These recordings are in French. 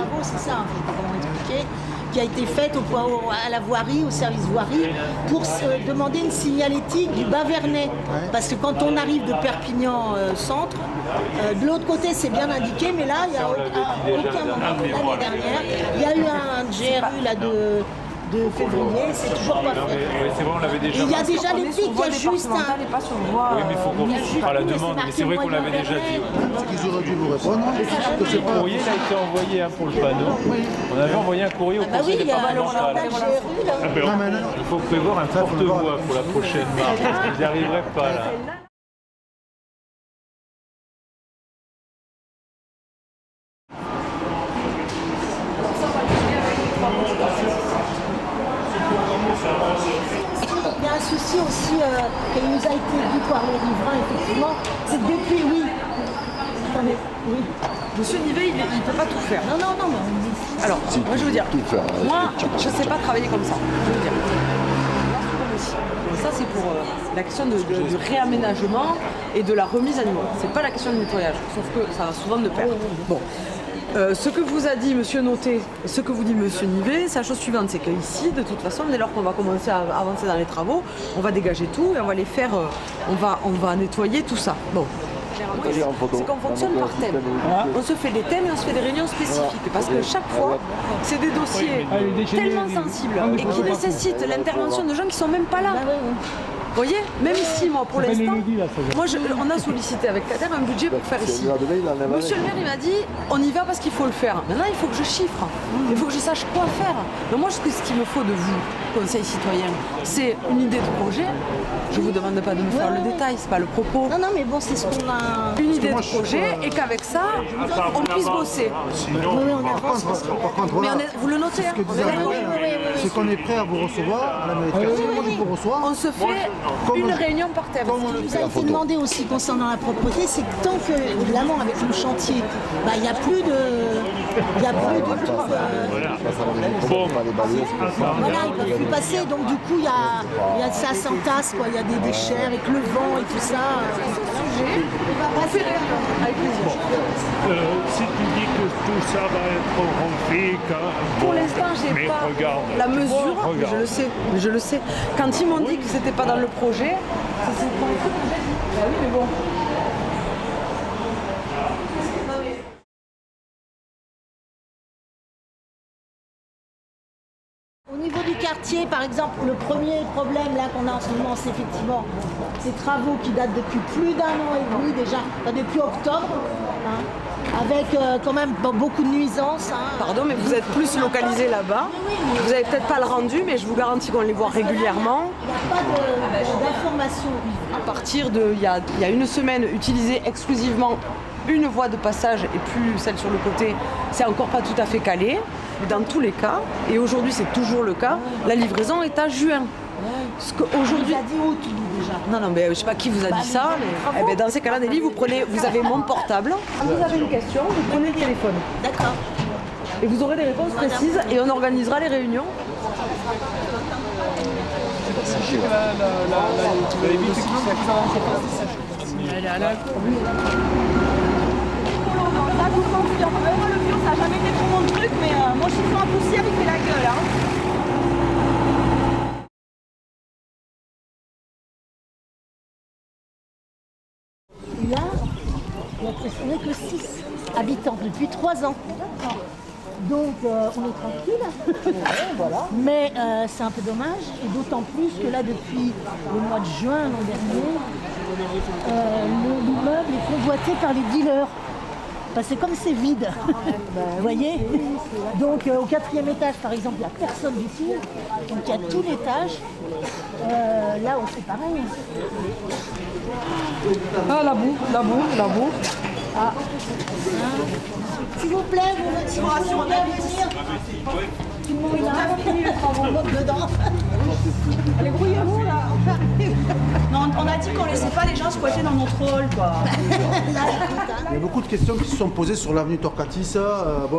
travaux, c'est ça, en fait, comment expliquer, qui a été faite à la voirie, au service voirie, pour demander une signalétique du Bas-Vernay. Parce que quand on arrive de Perpignan centre, de l'autre côté c'est bien indiqué, mais là, il n'y a aucun moment. L'année dernière, il y a eu un GRU là, de février, c'est toujours pas fait. Oui, c'est vrai, on l'avait déjà. Il y a déjà les pics, il y a juste un... Oui, mais il faut qu'on fera la demande, mais c'est vrai qu'on l'avait déjà dit. Ils auraient dû vous répondre. Le courrier a été envoyé pour le panneau. On avait envoyé un courrier au conseil départemental. Il faut prévoir un porte-voix pour la prochaine marche, parce qu'ils n'y arriveraient pas là. Il y a un souci aussi qui nous a été dit par les riverains, effectivement, c'est que depuis, oui. Attendez, oui. Monsieur Nivet, il ne peut pas tout faire. Non, mais on dit. Alors, moi je veux dire, moi je ne sais pas travailler comme ça. Je veux dire. Ça c'est pour la question du réaménagement et de la remise à niveau. C'est pas la question du nettoyage, sauf que ça va souvent de pair. Bon. Ce que vous a dit Monsieur Noté, ce que vous dit Monsieur Nivet, c'est la chose suivante, c'est qu'ici, de toute façon, dès lors qu'on va commencer à avancer dans les travaux, on va dégager tout et on va les faire, on va nettoyer tout ça. Bon. C'est qu'on fonctionne par thème. On se fait des thèmes et on se fait des réunions spécifiques parce que chaque fois, c'est des dossiers tellement sensibles et qui nécessitent l'intervention de gens qui ne sont même pas là. Vous voyez, même ici, moi, pour l'instant, on a sollicité avec Kader un budget pour faire ici. Monsieur le maire, il m'a dit, on y va parce qu'il faut le faire. Maintenant, il faut que je chiffre. Il faut que je sache quoi faire. Donc moi, ce qu'il me faut de vous, Conseil citoyen, c'est une idée de projet. Je vous demande pas de me faire le détail, c'est pas le propos. Non, mais bon, c'est ce qu'on a... Une idée de projet et qu'avec ça, on puisse bosser. Oui, on avance. Par contre, Mais voilà, vous le notez, hein. c'est qu'on est prêt à vous recevoir à la mairie de quartier. Moi, je vous reçois. On se fait une réunion par thème. Ce qui nous a été demandé aussi concernant la propreté, c'est que tant que, évidemment, avec le chantier, il n'y a plus de... Il n'y a plus de tout. Voilà, ils ne peuvent plus passer. Donc du coup, il y a ça s'entasse, quoi. Il y a des déchets avec le vent et tout ça. Avec plaisir. Si tu dis que tout ça va être rempli, pour l'instant, j'ai pas la mesure, mais je le sais. Quand ils m'ont dit que c'était pas dans le projet, c'est pour le coup, bah oui, mais bon. Au niveau du quartier, par exemple, le premier problème là qu'on a en ce moment, c'est effectivement ces travaux qui datent depuis plus d'1 an et demi déjà, depuis octobre, avec quand même beaucoup de nuisances. Pardon, mais vous êtes plus localisé là-bas. Vous n'avez peut-être pas le rendu, mais je vous garantis qu'on les voit régulièrement. Il n'y a pas d'information. À partir de, il y a une semaine, utiliser exclusivement une voie de passage et plus celle sur le côté, c'est encore pas tout à fait calé. Dans tous les cas, et aujourd'hui c'est toujours le cas, la livraison est à juin. Aujourd'hui, a dit août déjà. Non, mais je sais pas qui vous a dit ça. Mais, dans ces cas-là, Nelly, vous avez mon portable. Quand vous avez une question, vous prenez le téléphone. D'accord. Et vous aurez des réponses précises et on organisera les réunions. Elle est à la Là, vous le confirme. Moi, le vieux, ça n'a jamais été trop mon truc, mais mon chiffon en poussière, il fait la gueule. Et là, on n'est que 6 habitants depuis 3 ans. Donc, on est tranquille. Voilà. Mais c'est un peu dommage, et d'autant plus que là, depuis le mois de juin l'an dernier, l'immeuble est convoité par les dealers. Parce que comme c'est vide, vous voyez, donc au 4e étage par exemple, il n'y a personne du tout, donc il y a tout l'étage, là on fait pareil. Ah, la boue. Ah. S'il vous plaît, si vous rassurez bien venir. Tout le monde est là, on vote dedans. Allez, grouillez-vous là. Non, on a dit qu'on laissait pas les gens squatter dans notre hall, quoi. Il y a beaucoup de questions qui se sont posées sur l'avenue Torcatis,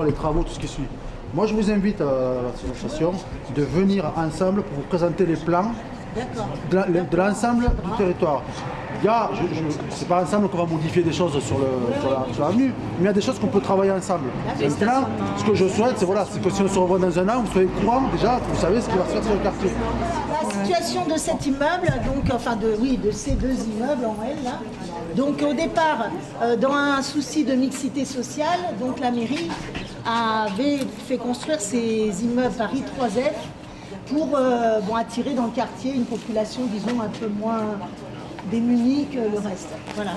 les travaux, tout ce qui suit. Moi, je vous invite à l'association de venir ensemble pour vous présenter les plans de l'ensemble du territoire. c'est pas ensemble qu'on va modifier des choses sur l'avenue, mais il y a des choses qu'on peut travailler ensemble. Maintenant, ce que je souhaite, c'est que si on se revoit dans un an, vous soyez au courant déjà, vous savez ce qui va se faire sur le quartier. La situation de cet immeuble, donc, enfin de ces deux immeubles en L, là. Donc au départ, dans un souci de mixité sociale, donc la mairie avait fait construire ces immeubles Paris 3F pour attirer dans le quartier une population, disons, un peu moins démunie que le reste. Voilà.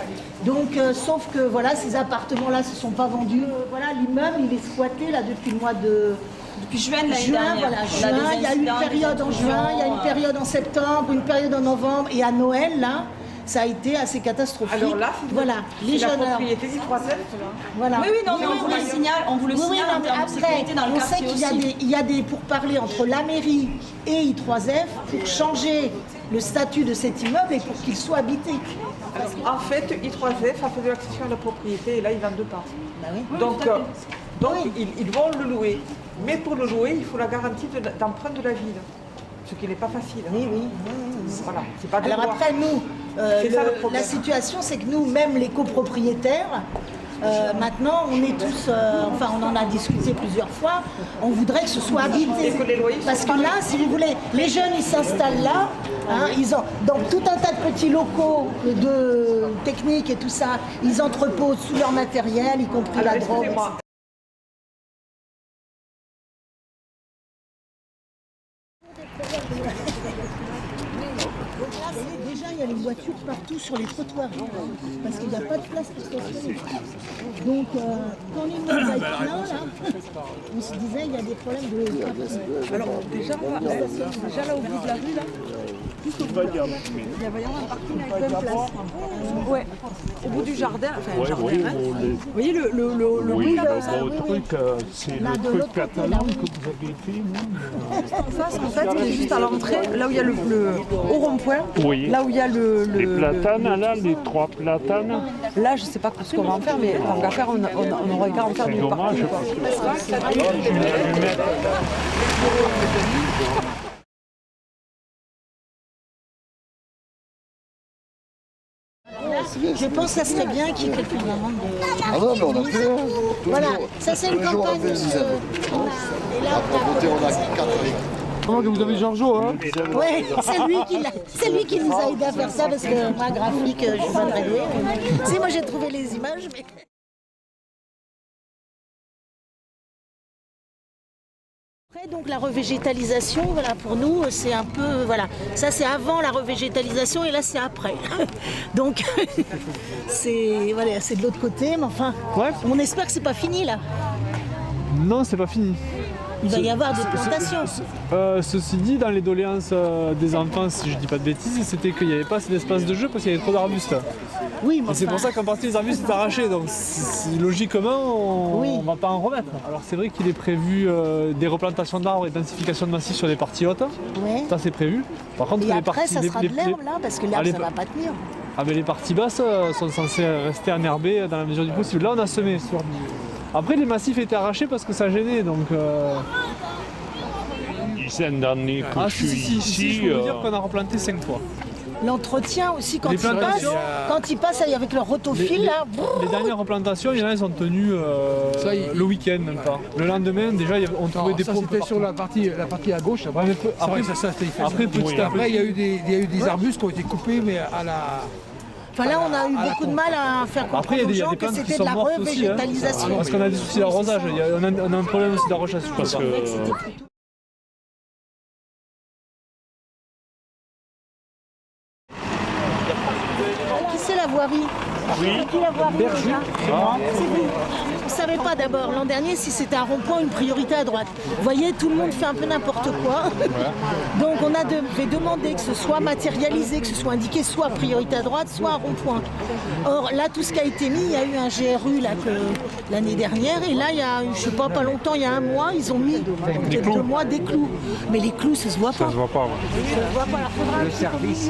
Donc, sauf que voilà, ces appartements-là ne se sont pas vendus. Voilà, l'immeuble, il est squatté là depuis le mois de... Depuis juin de l'année dernière. Voilà, juin, il y a eu une période en juin, il y a une période en septembre, une période en novembre, et à Noël, là, ça a été assez catastrophique. Alors là, voilà, les la jeunes. propriété du 3F. Voilà. Oui, non, mais on vous le signale, en termes de sécurité dans le quartier aussi. Il y a des pourparlers entre la mairie et I3F pour changer le statut de cet immeuble et pour qu'il soit habité. Alors, en fait, I3F a fait de l'accession à la propriété et là, ils vendent pas. Bah oui. Donc ils vont le louer. Mais pour le louer, il faut la garantie d'emprunt de la ville. Ce qui n'est pas facile. Oui. Voilà, c'est pas Alors après, nous, la situation, c'est que nous, même les copropriétaires, maintenant, on est tous, on en a discuté plusieurs fois, on voudrait que ce soit habité. Parce que là, si vous voulez, les jeunes, ils s'installent là, ils ont, dans tout un tas de petits locaux de technique et tout ça, ils entreposent sous leur matériel, y compris la drogue. Déjà, il y a les voitures partout sur les trottoirs, parce qu'il n'y a pas de place pour stationner. Donc, quand l'immeuble va être plein, là, on se disait il y a des problèmes de... Alors, déjà là, au bout de la rue, là, juste au bout, il y avait un parking avec 20 places. Ouais, au bout du jardin, enfin, jardin, vous voyez le truc, c'est le truc catalan que vous avez fait, non? En face, en fait, qui est juste à l'entrée, là où il y a au rond-point, oui. Là où il y a les platanes, là, les 3 platanes. Là, je ne sais pas ce qu'on va en faire, mais en va faire, on aurait qu'à en faire du parking. Je pense que ça serait bien qu'il y ait quelques moments de... Ah non, mais on a fait. Voilà, ça c'est une campagne. Et là, on a 4 avec. Que vous avez Georges, hein? Oui, c'est lui qui nous a aidé à faire ça parce que moi, graphique, je ne suis pas très douée. Si, moi j'ai trouvé les images, mais... Après, donc la revégétalisation, voilà, pour nous, c'est un peu, voilà, ça c'est avant la revégétalisation et là c'est après. Donc c'est voilà, c'est de l'autre côté, mais enfin, on espère que c'est pas fini là. Non, c'est pas fini. Il va y avoir des plantations. Ceci dit, dans les doléances des enfants, si je dis pas de bêtises, c'était qu'il n'y avait pas assez d'espace de jeu parce qu'il y avait trop d'arbustes. Oui, mais et c'est pour ça qu'en partie les arbustes sont arrachés, donc logiquement on va pas en remettre. Alors c'est vrai qu'il est prévu des replantations d'arbres et densification de massifs sur les parties hautes. Ouais. Ça c'est prévu. Par contre, et après ça sera de l'herbe là, parce que l'herbe ça va pas tenir. Ah mais les parties basses sont censées rester enherbées dans la mesure du possible. Là on a semé sur... Après les massifs étaient arrachés parce que ça gênait, donc... Dizaine d'années que je suis ici... je peux vous dire qu'on a replanté 5 fois. L'entretien aussi, quand ils passent avec leur rotophile, là... Les dernières replantations, il y en a, ils ont tenu le week-end même pas. Le lendemain, déjà, on trouvait des pompes. C'était sur la partie à gauche. Après, petit à petit, il y a eu des arbustes qui ont été coupés, mais à la... Enfin là, on a eu beaucoup de mal à faire comprendre aux gens que c'était de la revégétalisation. Parce qu'on a des soucis d'arrosage, on a un problème aussi d'arrosage. Parce que... Qui c'est la voirie? Oui. C'est qui la voirie déjà? C'est vous. On ne savait pas d'abord l'an dernier si c'était un rond-point ou une priorité à droite. Vous voyez, tout le monde fait un peu n'importe quoi. Donc on a demandé que ce soit matérialisé, que ce soit indiqué soit priorité à droite, soit un rond-point. Or là, tout ce qui a été mis, il y a eu un GRU l'année dernière, et là, il y a, je sais pas longtemps, il y a un mois, ils ont mis, peut-être 2 mois, des clous. Mais les clous, ça se voit pas. Ça se voit pas, Ça se voit pas. Alors, faudra le service.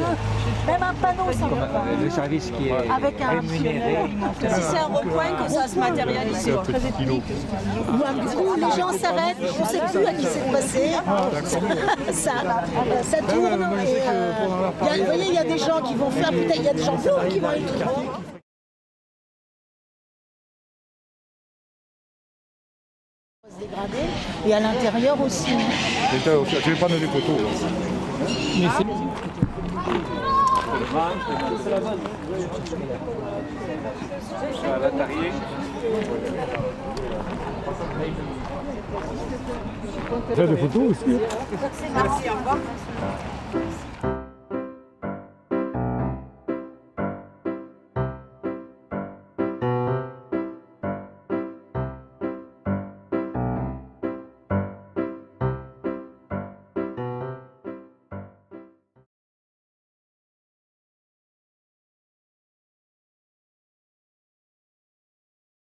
Même un panneau, ça va pas. Le service qui est Avec un rémunéré. Si c'est un rond-point, que ça se matérialise. Ou où les gens s'arrêtent, on ne sait plus à qui c'est passé. Ça tourne. Et, vous voyez, il y a des gens qui vont faire, peut-être il y a des gens qui vont aller tout droit. Dégradé, et à l'intérieur aussi. Je vais prendre des photos. Mais c'est... J'ai des photos aussi. Merci, au revoir.